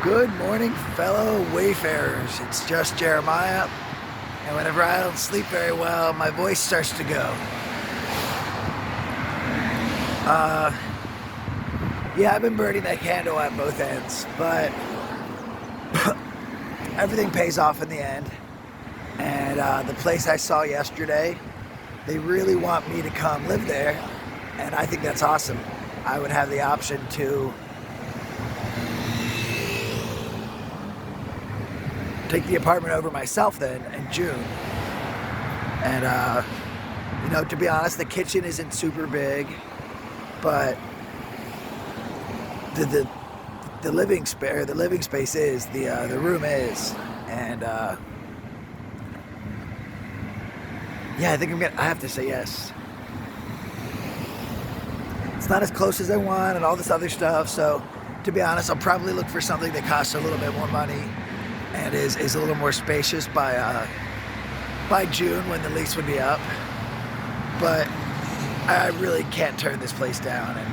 Good morning, fellow wayfarers. It's just Jeremiah, and whenever I don't sleep very well, my voice starts to go. Yeah, I've been burning that candle at both ends, but everything pays off in the end. And the place I saw yesterday, they really want me to come live there, and I think that's awesome. I would have the option to take the apartment over myself then in June. And to be honest, the kitchen isn't super big, but the living space is, the room is. And yeah, I think I have to say yes. It's not as close as I want and all this other stuff, so to be honest, I'll probably look for something that costs a little bit more money and is a little more spacious by June when the lease would be up. But I really can't turn this place down, and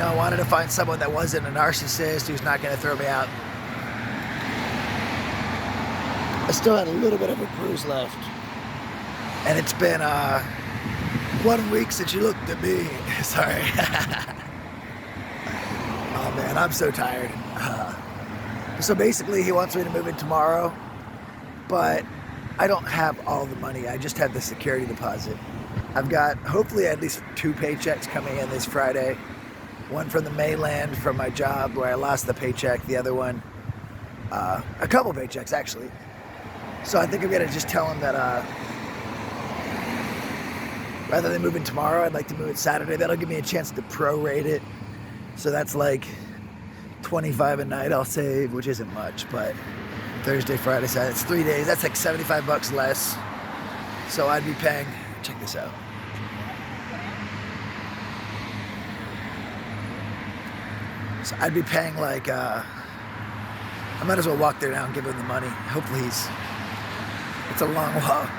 I wanted to find someone that wasn't a narcissist who's not going to throw me out. I still had a little bit of a bruise left, and it's been 1 week since you looked at me. Sorry. Oh man, I'm so tired. So basically, he wants me to move in tomorrow, but I don't have all the money. I just have the security deposit. I've got hopefully at least 2 paychecks coming in this Friday. One from the mainland from my job where I lost the paycheck. The other one, a couple paychecks actually. So I think I'm gonna just tell him that rather than moving tomorrow, I'd like to move it Saturday. That'll give me a chance to prorate it. So that's like $25 a night I'll save, which isn't much, but Thursday, Friday, Saturday, it's 3 days. That's like $75 less. So I'd be paying, check this out. So I'd be paying like, I might as well walk there now and give him the money. Hopefully it's a long walk.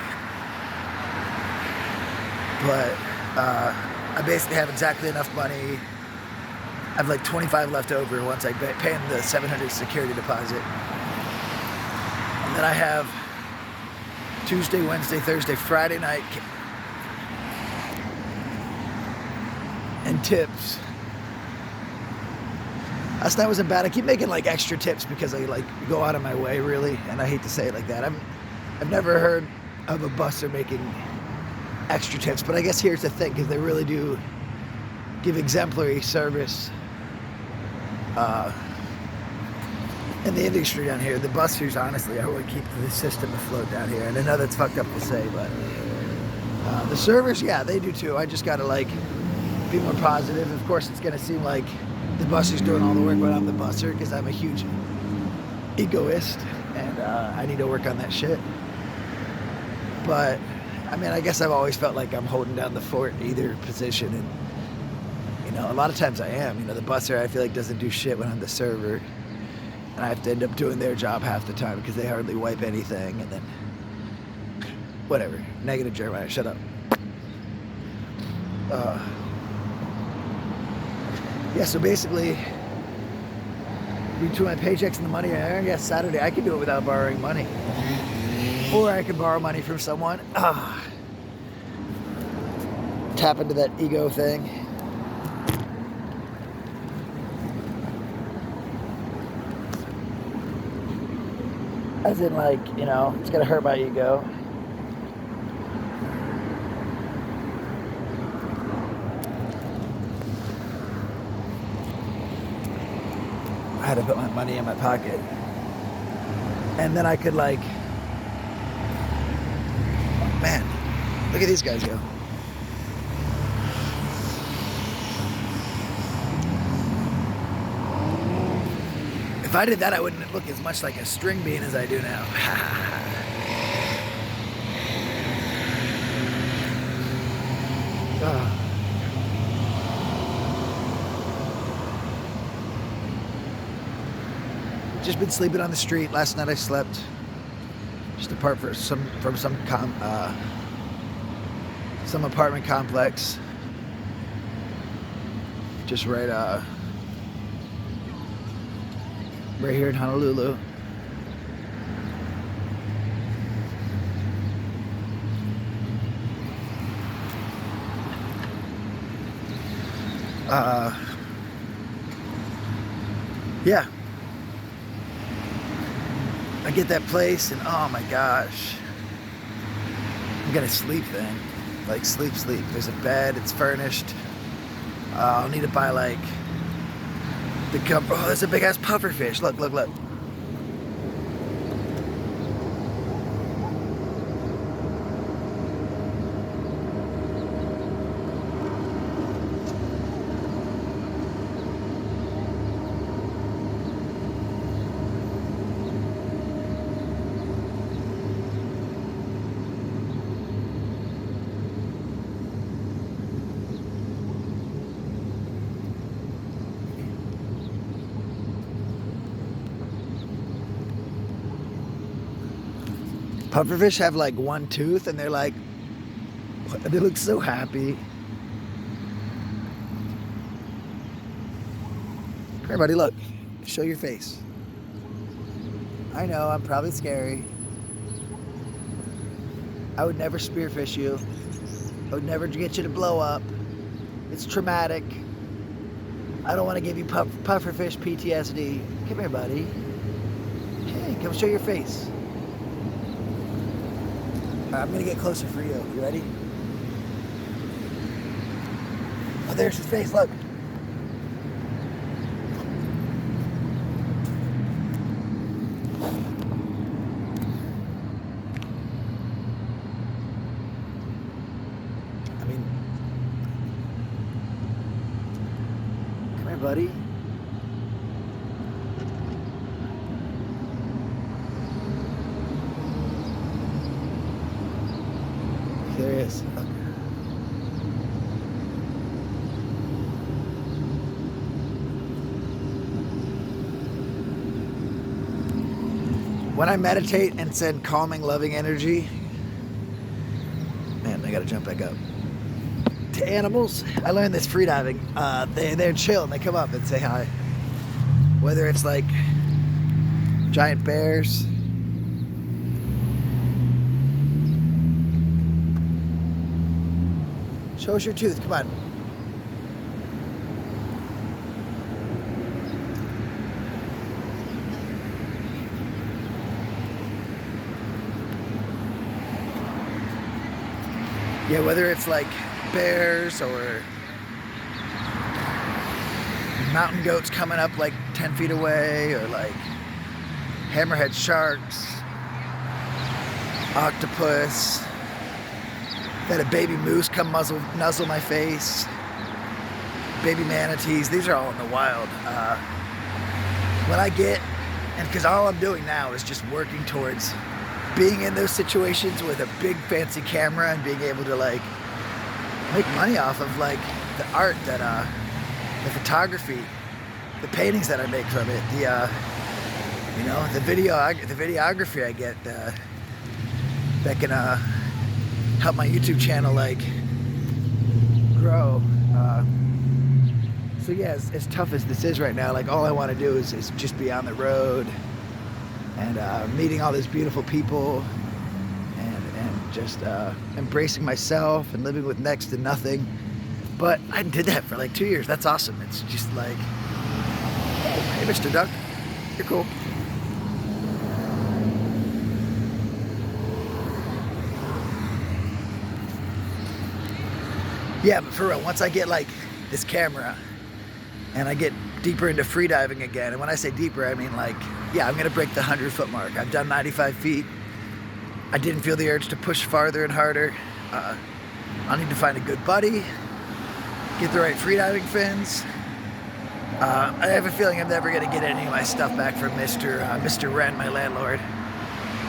But I basically have exactly enough money. I have like 25 left over once I pay him the $700 security deposit. And then I have Tuesday, Wednesday, Thursday, Friday night and tips. Last night wasn't bad. I keep making like extra tips because I like go out of my way really, and I hate to say it like that. I've never heard of a busser making extra tips, but I guess here's the thing, because they really do give exemplary service in the industry down here. The busters, honestly, are what keep the system afloat down here. And I know that's fucked up to say, but the servers, yeah, they do too. I just gotta like be more positive. Of course, it's gonna seem like the busser's doing all the work when I'm the busser, because I'm a huge egoist, and I need to work on that shit. But I mean, I guess I've always felt like I'm holding down the fort in either position, and a lot of times I am. The busser, I feel like, doesn't do shit when I'm the server, and I have to end up doing their job half the time because they hardly wipe anything, and then whatever. Negative Jeremiah, shut up. Yeah, so basically, between my paychecks and the money I earn, yeah, Saturday I can do it without borrowing money. Or I could borrow money from someone. Tap into that ego thing. As in, like, it's gonna hurt my ego. I had to put my money in my pocket. And then I could, like, man, look at these guys go. If I did that, I wouldn't look as much like a string bean as I do now. Just been sleeping on the street. Last night I slept just apart from some apartment complex. Just right right here in Honolulu. Yeah, I get that place and oh my gosh, I'm gonna sleep then, like sleep. There's a bed, it's furnished. I'll need to buy like the oh, there's a big ass pufferfish. Look. Pufferfish have like one tooth and they're like, they look so happy. Come here, buddy, look. Show your face. I know, I'm probably scary. I would never spearfish you. I would never get you to blow up. It's traumatic. I don't want to give you pufferfish PTSD. Come here, buddy. Hey, come show your face. I'm gonna get closer for you. You ready? Oh, there's his face, look. I mean, come here, buddy. There he is. Look. When I meditate and send calming, loving energy, man, I gotta jump back up. To animals, I learned this freediving. They're chill and they come up and say hi. Whether it's like giant bears, show us your tooth, come on. Yeah, whether it's like bears or mountain goats coming up like 10 feet away, or like hammerhead sharks, octopus. Had a baby moose come nuzzle my face. Baby manatees, these are all in the wild. When I get, and because all I'm doing now is just working towards being in those situations with a big fancy camera and being able to like make money off of like the art that, the photography, the paintings that I make from it, the, you know, the videography I get that can help my YouTube channel like grow. So yeah, as tough as this is right now, like all I want to do is just be on the road and meeting all these beautiful people and just embracing myself and living with next to nothing. But I did that for like 2 years. That's awesome. It's just like, hey, Mr. Duck, you're cool. Yeah, but for real, once I get like this camera and I get deeper into freediving again, and when I say deeper, I mean like, yeah, I'm gonna break the 100-foot mark. I've done 95 feet. I didn't feel the urge to push farther and harder. I need to find a good buddy, get the right freediving fins. I have a feeling I'm never gonna get any of my stuff back from Mr. Wren, my landlord.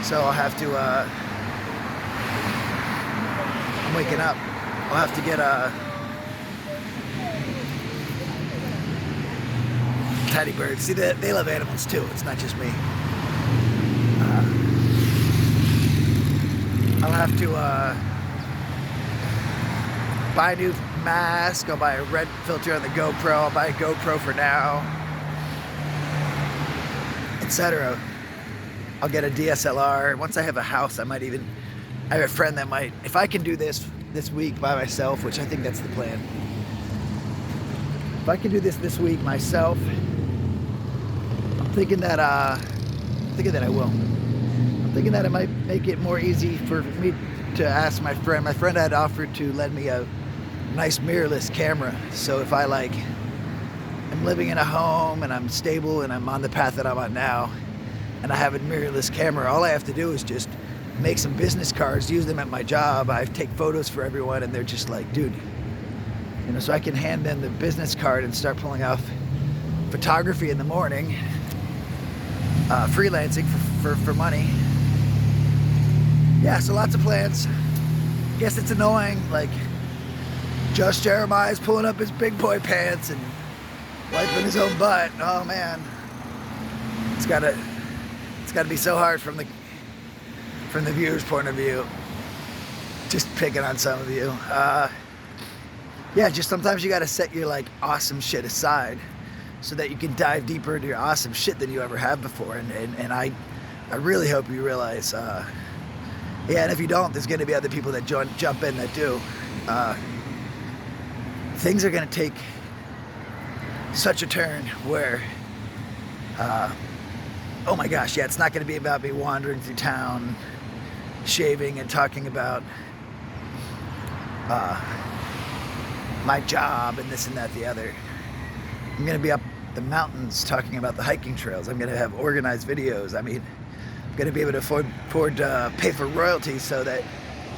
So I'll have to, I'm waking up. I'll have to get tiny birds. See, they love animals too. It's not just me. I'll have to buy a new mask. I'll buy a red filter on the GoPro. I'll buy a GoPro for now. etc. I'll get a DSLR. Once I have a house, I have a friend that might, if I can do this week by myself, which I think that's the plan. If I can do this week myself, I'm thinking that I will. I'm thinking that it might make it more easy for me to ask my friend. My friend had offered to lend me a nice mirrorless camera. So if I I'm living in a home and I'm stable and I'm on the path that I'm on now, and I have a mirrorless camera, all I have to do is just make some business cards, use them at my job. I take photos for everyone, and they're just like, dude, so I can hand them the business card and start pulling off photography in the morning, freelancing for money. Yeah, so lots of plans. Guess it's annoying, Just Jeremiah's pulling up his big boy pants and wiping his own butt. Oh man, it's gotta be so hard from the viewer's point of view. Just picking on some of you. Yeah, just sometimes you gotta set your awesome shit aside so that you can dive deeper into your awesome shit than you ever have before. And I really hope you realize. Yeah, and if you don't, there's gonna be other people that jump in that do. Things are gonna take such a turn where, oh my gosh, yeah, it's not gonna be about me wandering through town, shaving and talking about my job and this and that, the other. I'm gonna be up the mountains talking about the hiking trails. I'm gonna have organized videos. I mean, I'm gonna be able to afford pay for royalties so that,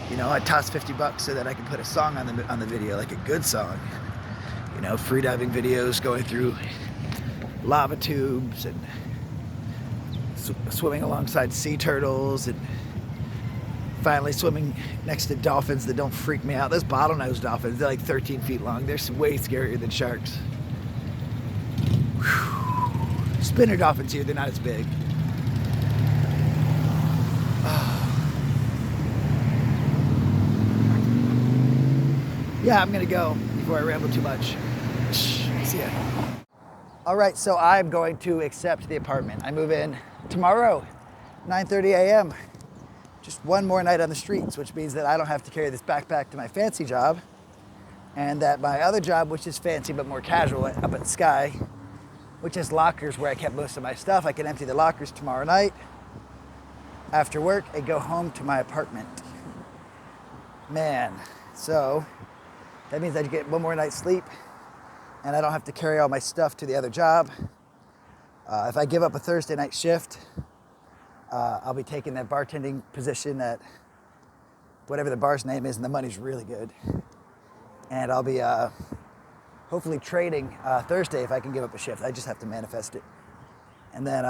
I toss $50 so that I can put a song on the video, like a good song. Freediving videos going through lava tubes and swimming alongside sea turtles and finally swimming next to dolphins that don't freak me out. Those bottlenose dolphins, they're 13 feet long. They're way scarier than sharks. Whew. Spinner dolphins here, they're not as big. Yeah, I'm gonna go before I ramble too much. See ya. All right, so I'm going to accept the apartment. I move in tomorrow, 9:30 a.m. Just one more night on the streets, which means that I don't have to carry this backpack to my fancy job, and that my other job, which is fancy but more casual, up at Sky, which has lockers where I kept most of my stuff, I can empty the lockers tomorrow night after work and go home to my apartment. Man, so that means I get one more night's sleep and I don't have to carry all my stuff to the other job. If I give up a Thursday night shift, I'll be taking that bartending position at whatever the bar's name is, and the money's really good. And I'll be hopefully trading Thursday if I can give up a shift. I just have to manifest it. And then,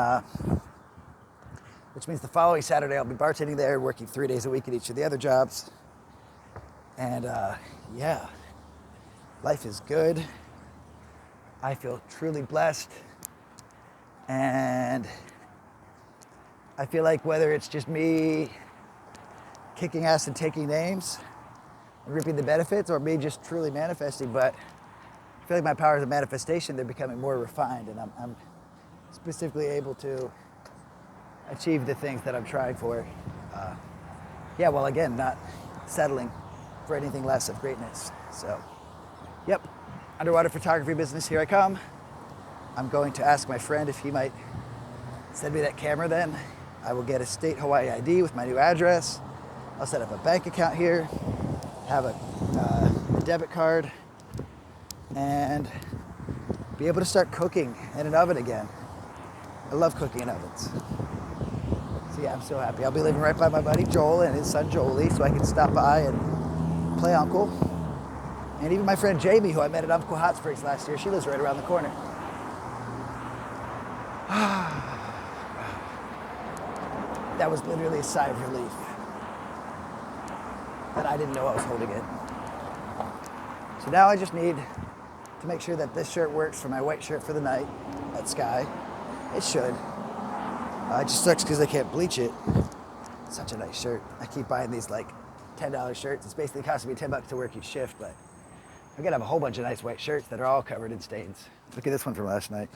which means the following Saturday I'll be bartending there, working 3 days a week at each of the other jobs. And yeah, life is good. I feel truly blessed. And I feel like whether it's just me kicking ass and taking names and reaping the benefits, or me just truly manifesting, but I feel like my powers of manifestation, they're becoming more refined, and I'm specifically able to achieve the things that I'm trying for. Yeah, well, again, not settling for anything less of greatness. So, yep, underwater photography business, here I come. I'm going to ask my friend if he might send me that camera then. I will get a state Hawaii ID with my new address. I'll set up a bank account here, have a debit card, and be able to start cooking in an oven again. I love cooking in ovens. So yeah, I'm so happy. I'll be living right by my buddy Joel and his son Jolie, so I can stop by and play uncle. And even my friend Jamie, who I met at Uncle Hot Springs last year, she lives right around the corner. That was literally a sigh of relief that I didn't know I was holding it. So now I just need to make sure that this shirt works for my white shirt for the night at Sky. It should. It just sucks because I can't bleach it. It's such a nice shirt. I keep buying these $10 shirts. It's basically costing me $10 to work each shift, but I'm gonna have a whole bunch of nice white shirts that are all covered in stains. Look at this one from last night.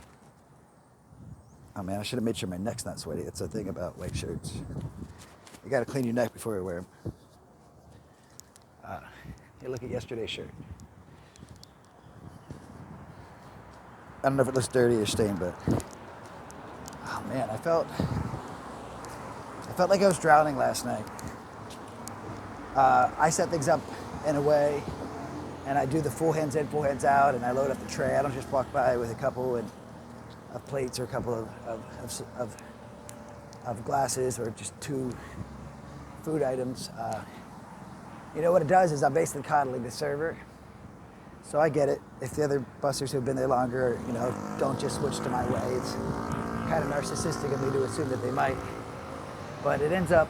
Oh man, I should have made sure my neck's not sweaty. That's the thing about white shirts. You gotta clean your neck before you wear them. Hey, look at yesterday's shirt. I don't know if it looks dirty or stained, but oh man, I felt like I was drowning last night. I set things up in a way, and I do the full hands in, full hands out, and I load up the tray. I don't just walk by with a couple of plates or a couple of glasses or just 2 food items. You know what it does is I'm basically coddling the server. So I get it. If the other busters who've been there longer, you know, don't just switch to my way, it's kind of narcissistic of me to assume that they might. But it ends up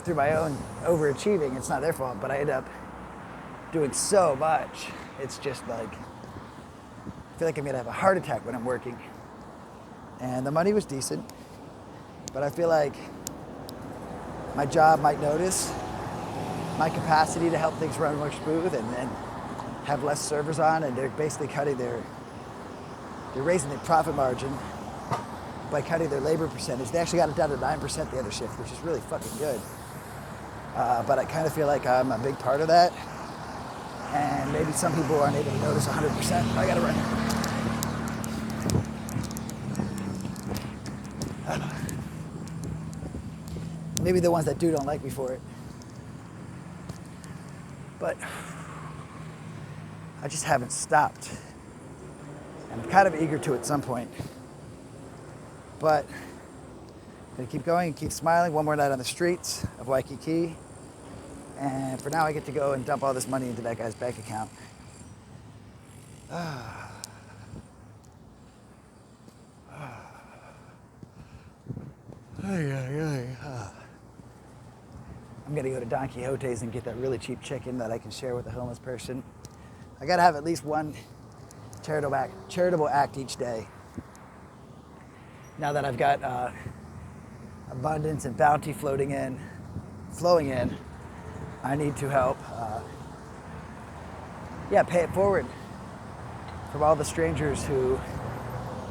through my own overachieving. It's not their fault, but I end up doing so much. It's just like, I feel like I'm gonna have a heart attack when I'm working. And the money was decent, but I feel like my job might notice my capacity to help things run more smooth and have less servers on, and they're basically they're raising their profit margin by cutting their labor percentage. They actually got it down to 9% the other shift, which is really fucking good. But I kind of feel like I'm a big part of that, and maybe some people aren't able to notice 100%. I gotta run. Maybe the ones that don't like me for it. But I just haven't stopped. And I'm kind of eager to at some point. But I'm gonna keep going and keep smiling. One more night on the streets of Waikiki. And for now I get to go and dump all this money into that guy's bank account. I'm gonna go to Don Quixote's and get that really cheap chicken that I can share with a homeless person. I gotta have at least one charitable act each day. Now that I've got abundance and bounty flowing in, I need to help, pay it forward from all the strangers who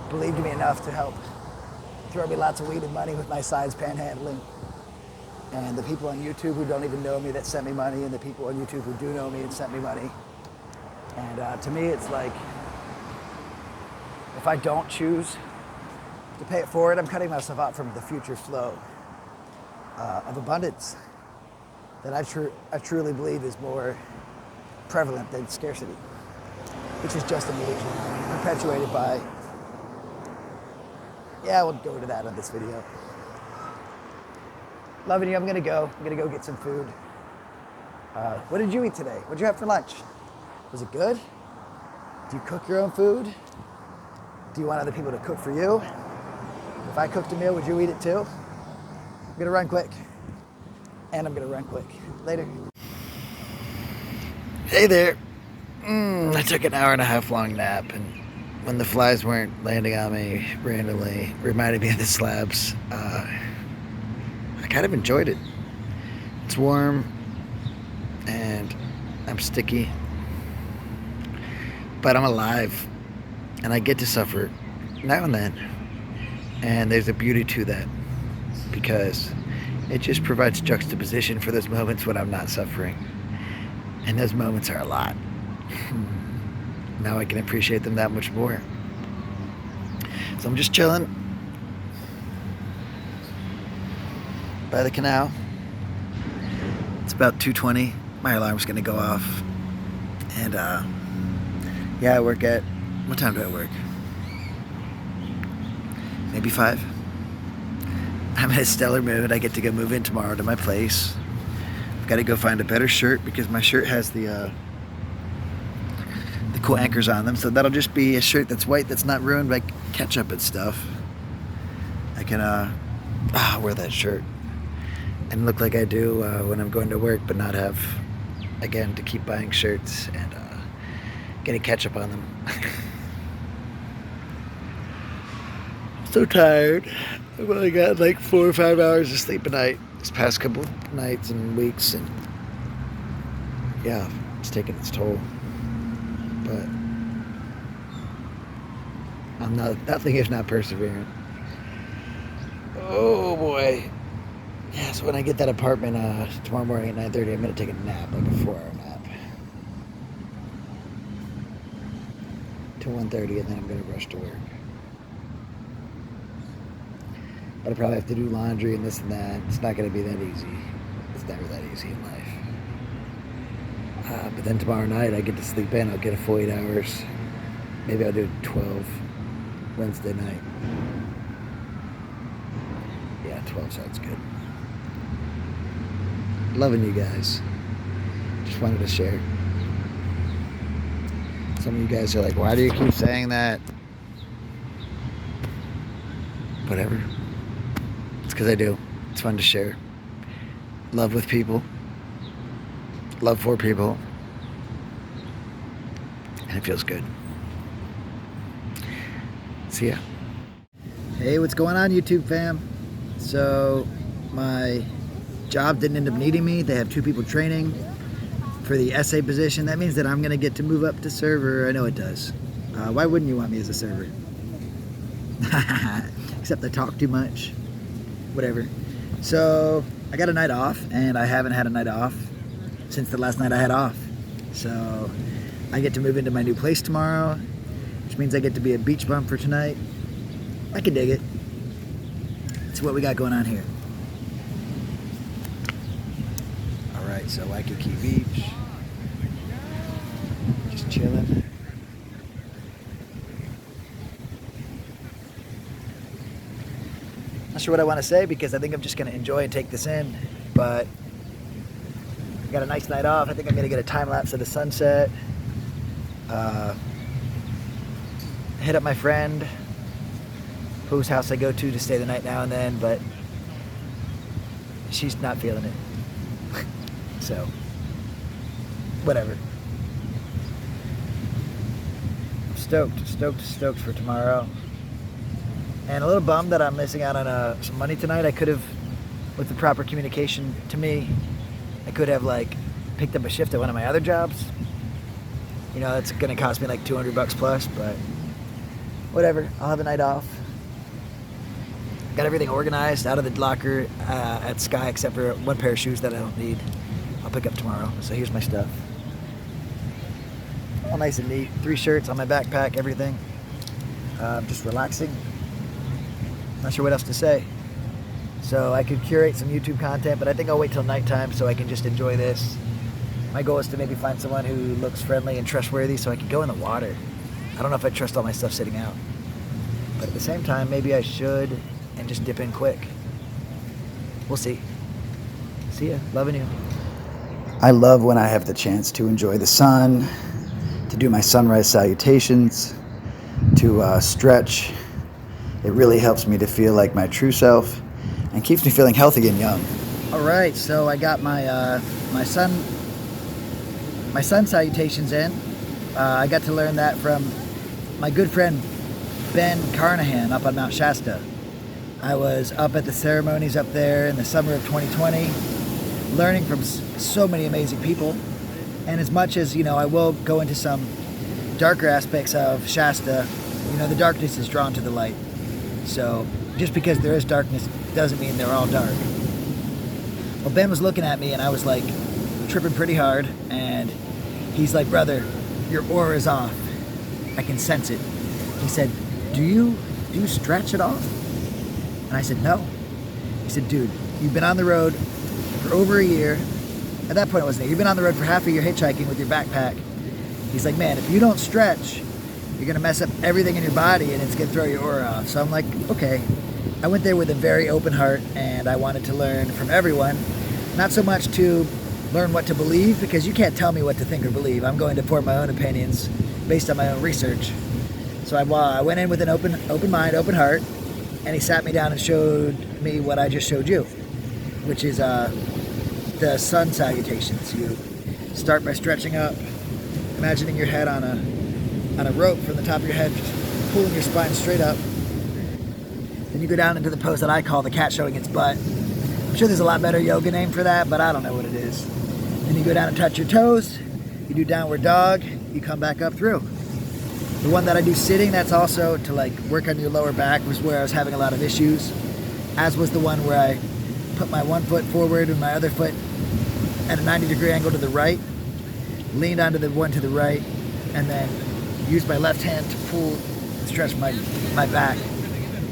believed in me enough to help throw me lots of weed and money with my sides panhandling. And the people on YouTube who don't even know me that sent me money, and the people on YouTube who do know me and sent me money. And to me, it's like, if I don't choose to pay it forward, I'm cutting myself out from the future flow of abundance that I truly believe is more prevalent than scarcity, which is just an illusion perpetuated by, we'll go into that on this video. Loving you, I'm gonna go get some food. What did you eat today? What'd you have for lunch? Was it good? Do you cook your own food? Do you want other people to cook for you? If I cooked a meal, would you eat it too? I'm gonna run quick. And I'm gonna run quick. Later. Hey there. I took an 1.5 hour long nap, and when the flies weren't landing on me randomly, reminding me of the slabs, I kind of enjoyed it. It's warm, and I'm sticky, but I'm alive, and I get to suffer now and then. And there's a beauty to that, because it just provides juxtaposition for those moments when I'm not suffering. And those moments are a lot. Now I can appreciate them that much more. So I'm just chilling by the canal. It's about 2:20. My alarm's gonna go off. And I work at, what time do I work? Maybe 5. I'm in a stellar mood. I get to go move in tomorrow to my place. I've got to go find a better shirt because my shirt has the cool anchors on them. So that'll just be a shirt that's white, that's not ruined by ketchup and stuff. I can wear that shirt and look like I do when I'm going to work, but not have, again, to keep buying shirts and getting ketchup on them. So tired. I've only got like 4 or 5 hours of sleep a night this past couple of nights and weeks, and it's taking its toll. But Nothing if not perseverant. Oh boy. Yeah, so when I get that apartment tomorrow morning at 9:30, I'm gonna take a nap, like a 4-hour nap. Till 1:30, and then I'm gonna rush to work. But I probably have to do laundry and this and that. It's not gonna be that easy. It's never that easy in life. But then tomorrow night I get to sleep in. I'll get a full 8 hours. Maybe I'll do 12 Wednesday night. Yeah, 12 sounds good. Loving you guys. Just wanted to share. Some of you guys are like, why do you keep saying that? Whatever. It's because I do. It's fun to share. Love with people. Love for people. And it feels good. See ya. Hey, what's going on, YouTube fam? So, my job didn't end up needing me. They have 2 people training for the essay position. That means that I'm going to get to move up to server. I know it does. Why wouldn't you want me as a server? Except I talk too much. Whatever. So, I got a night off, and I haven't had a night off since the last night I had off. So, I get to move into my new place tomorrow, which means I get to be a beach bum for tonight. I can dig it. That's what we got going on here. Alright, so Waikiki Beach. Just chilling. Not sure what I want to say because I think I'm just going to enjoy and take this in. But I got a nice night off. I think I'm going to get a time lapse of the sunset. Hit up my friend whose house I go to stay the night now and then, but she's not feeling it. So, whatever. I'm stoked for tomorrow. And a little bummed that I'm missing out on some money tonight. I could have, with the proper communication to me, I could have like picked up a shift at one of my other jobs. You know, it's gonna cost me like $200 plus, but whatever. I'll have a night off. Got everything organized out of the locker at Sky except for 1 pair of shoes that I don't need. I'll pick up tomorrow. So here's my stuff. All nice and neat. 3 shirts on my backpack, everything. Just relaxing. Not sure what else to say. So I could curate some YouTube content, but I think I'll wait till nighttime so I can just enjoy this. My goal is to maybe find someone who looks friendly and trustworthy so I can go in the water. I don't know if I trust all my stuff sitting out. But at the same time, maybe I should and just dip in quick. We'll see. See ya. Loving you. I love when I have the chance to enjoy the sun, to do my sunrise salutations, to stretch. It really helps me to feel like my true self and keeps me feeling healthy and young. All right, so I got my sun salutations in. I got to learn that from my good friend Ben Carnahan up on Mount Shasta. I was up at the ceremonies up there in the summer of 2020, learning from so many amazing people. And as much as, you know, I will go into some darker aspects of Shasta, you know, the darkness is drawn to the light. So just because there is darkness doesn't mean they're all dark. Well, Ben was looking at me and I was like tripping pretty hard, and he's like, brother, your aura is off. I can sense it. He said, do you stretch at all? And I said, no. He said, dude, you've been on the road for over a year. At that point it wasn't it. You've been on the road for half a year hitchhiking with your backpack. He's like, man, if you don't stretch, you're gonna mess up everything in your body and it's gonna throw your aura off. So I'm like, okay. I went there with a very open heart and I wanted to learn from everyone. Not so much to learn what to believe, because you can't tell me what to think or believe. I'm going to form my own opinions based on my own research. So I went in with an open mind, open heart, and he sat me down and showed me what I just showed you, which is the sun salutations. You start by stretching up, imagining your head on a rope from the top of your head, just pulling your spine straight up. Then you go down into the pose that I call the cat showing its butt. I'm sure there's a lot better yoga name for that, but I don't know what it is. Then you go down and touch your toes, you do downward dog, you come back up through. The one that I do sitting, that's also to like work on your lower back, was where I was having a lot of issues. As was the one where I put my one foot forward and my other foot at a 90-degree angle to the right, leaned onto the one to the right, and then used my left hand to pull and stretch my back.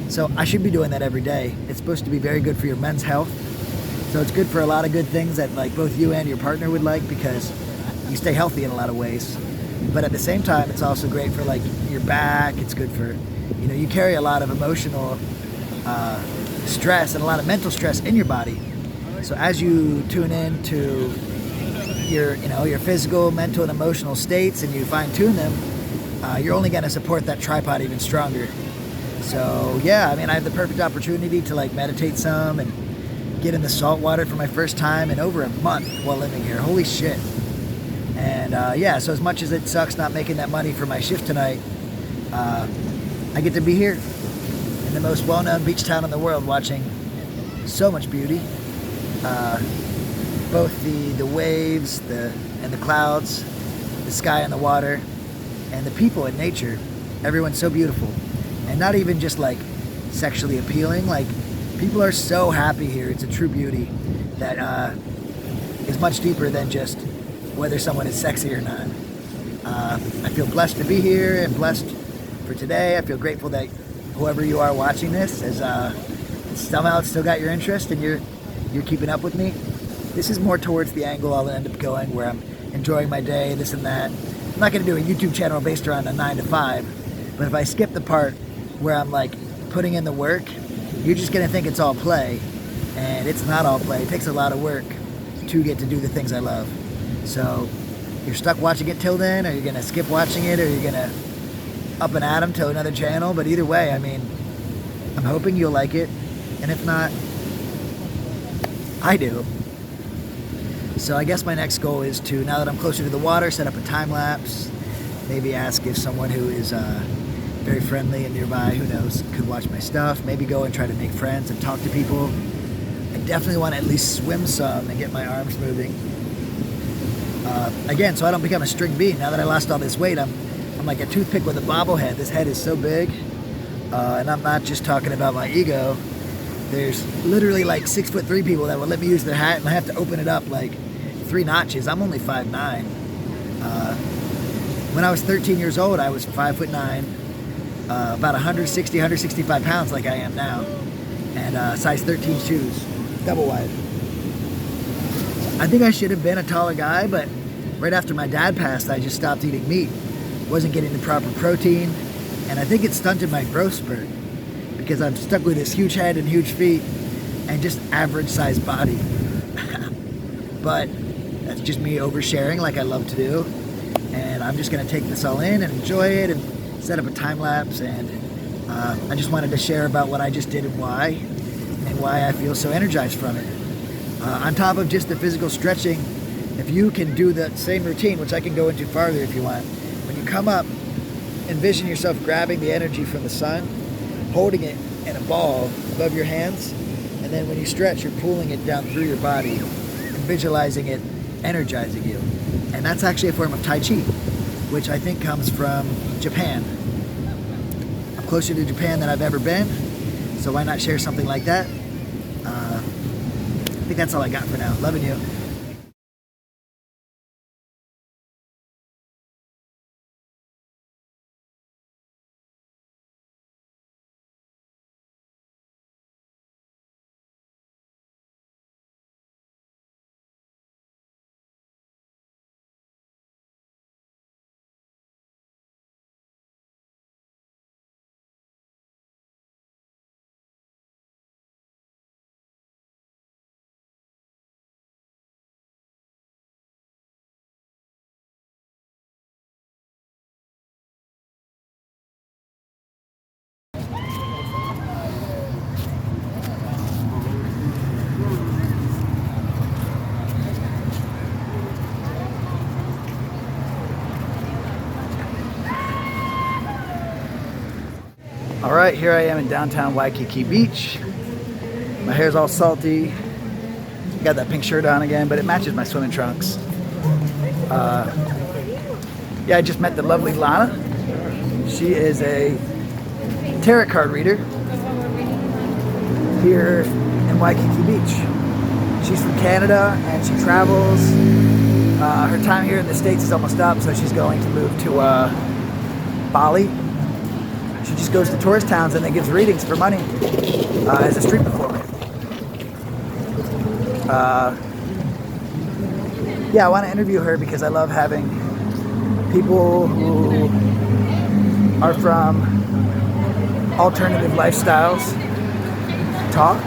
So I should be doing that every day. It's supposed to be very good for your men's health. So it's good for a lot of good things that like both you and your partner would like, because you stay healthy in a lot of ways. But at the same time, it's also great for like your back. It's good for, you know, you carry a lot of emotional stress and a lot of mental stress in your body. So as you tune in to your, you know, your physical, mental, and emotional states, and you fine tune them, you're only going to support that tripod even stronger. So yeah, I mean, I have the perfect opportunity to like meditate some and get in the salt water for my first time in over a month while living here. Holy shit. And yeah, so as much as it sucks not making that money for my shift tonight, I get to be here in the most well-known beach town in the world, watching so much beauty. Both the waves, and the clouds, the sky and the water, and the people and nature. Everyone's so beautiful. And not even just like sexually appealing, like people are so happy here. It's a true beauty that is much deeper than just whether someone is sexy or not. I feel blessed to be here and blessed for today. I feel grateful that whoever you are watching this has somehow still got your interest and you're keeping up with me. This is more towards the angle I'll end up going, where I'm enjoying my day, this and that. I'm not going to do a YouTube channel based around a 9 to 5, but if I skip the part where I'm like putting in the work, you're just going to think it's all play, and it's not all play. It takes a lot of work to get to do the things I love. So you're stuck watching it till then, or you're going to skip watching it, or you're going to up and atom to another channel. But either way, I mean, I'm hoping you'll like it, and if not, I do. So I guess my next goal is to, now that I'm closer to the water, set up a time lapse, maybe ask if someone who is very friendly and nearby, who knows, could watch my stuff, maybe go and try to make friends and talk to people. I definitely want to at least swim some and get my arms moving. Again, so I don't become a string bean. Now that I lost all this weight, I'm like a toothpick with a bobblehead. This head is so big, and I'm not just talking about my ego. There's literally like 6'3" people that will let me use their hat, and I have to open it up like 3 notches. I'm only 5'9". When I was 13 years old, I was 5'9", about 160, 165 pounds like I am now, and size 13 shoes, double wide. I think I should have been a taller guy, but right after my dad passed, I just stopped eating meat. Wasn't getting the proper protein, and I think it stunted my growth spurt, because I'm stuck with this huge head and huge feet and just average sized body. But that's just me oversharing like I love to do, and I'm just gonna take this all in and enjoy it and set up a time lapse. And I just wanted to share about what I just did and why I feel so energized from it. On top of just the physical stretching, if you can do the same routine, which I can go into farther if you want, when you come up, envision yourself grabbing the energy from the sun, holding it in a ball above your hands, and then when you stretch, you're pulling it down through your body and visualizing it energizing you. And that's actually a form of Tai Chi, which I think comes from Japan. I'm closer to Japan than I've ever been, so why not share something like that? I think that's all I got for now. Loving you. All right, here I am in downtown Waikiki Beach. My hair's all salty. Got that pink shirt on again, but it matches my swimming trunks. Yeah, I just met the lovely Lana. She is a tarot card reader here in Waikiki Beach. She's from Canada and she travels. Her time here in the States is almost up, so she's going to move to Bali. She just goes to tourist towns and then gives readings for money as a street performer. Yeah, I want to interview her because I love having people who are from alternative lifestyles talk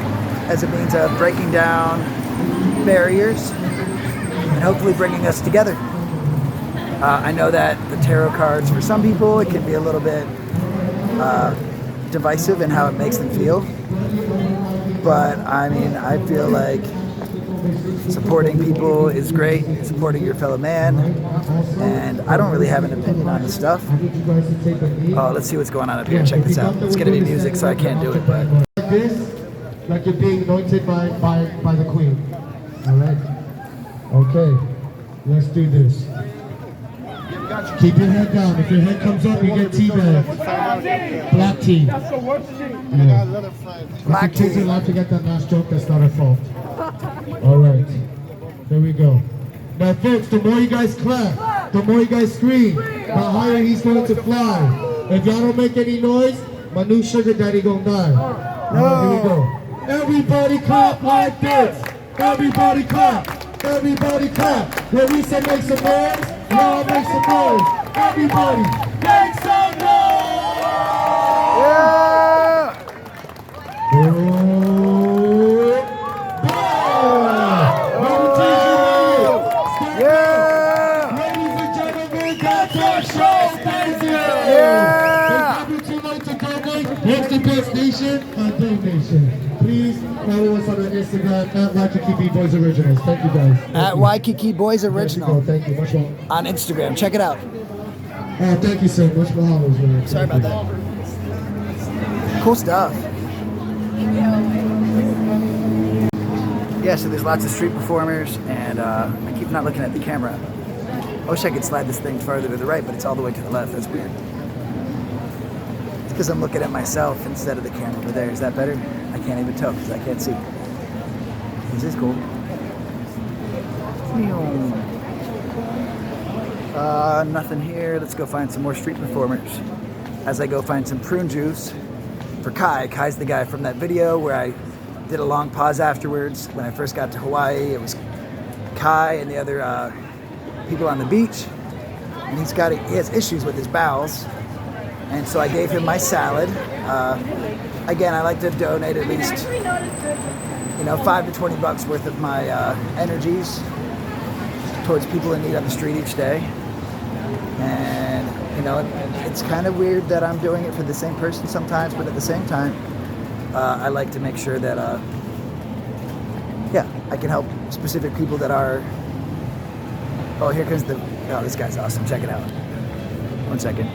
as a means of breaking down barriers and hopefully bringing us together. I know that the tarot cards, for some people, it can be a little bit divisive in how it makes them feel. But I mean, I feel like supporting people is great, supporting your fellow man, and I don't really have an opinion on this stuff. Oh, let's see what's going on up here. Check this out. It's gonna be music, so I can't do it, but like this, like you're being anointed by the Queen. All right. Okay. Let's do this. Keep your head down. If your head comes up, you get tea bag. Black tea. Yeah. Black Kids tea. are allowed to get that last joke. That's not our fault. All right. There we go. Now, folks, the more you guys clap, the more you guys scream, the higher he's going to fly. If y'all don't make any noise, my new sugar daddy gonna die. All right, here we go. Everybody clap like this. Everybody clap. Everybody clap. When we say make some noise, y'all make some noise. Everybody, make some noise! Yeah! Oh, Yeah! ladies and gentlemen, that's our show. Thank you. Yeah! If you'd like to donate, what's the best nation? Donation. Please follow us on our Instagram at Waikiki Boys Originals. Thank you guys. At Waikiki Boys Original Thank you. Much more. on Instagram. Check it out. Thank you so much for following. Sorry about that. Cool stuff. Yeah, so there's lots of street performers, and I keep not looking at the camera. I wish I could slide this thing farther to the right, but it's all the way to the left. That's weird. It's because I'm looking at myself instead of the camera over there. Is that better? I can't even tell because I can't see. This is cool. Nothing here. Let's go find some more street performers. As I go find some prune juice for Kai. Kai's the guy from that video where I did a long pause afterwards. When I first got to Hawaii, it was Kai and the other people on the beach. And he has issues with his bowels. And so I gave him my salad. Again, I like to donate at least, $5 to $20 worth of my energies towards people in need on the street each day. And, it's kind of weird that I'm doing it for the same person sometimes, but at the same time, I like to make sure that, I can help specific people that are, oh, here comes this guy's awesome. Check it out. 1 second.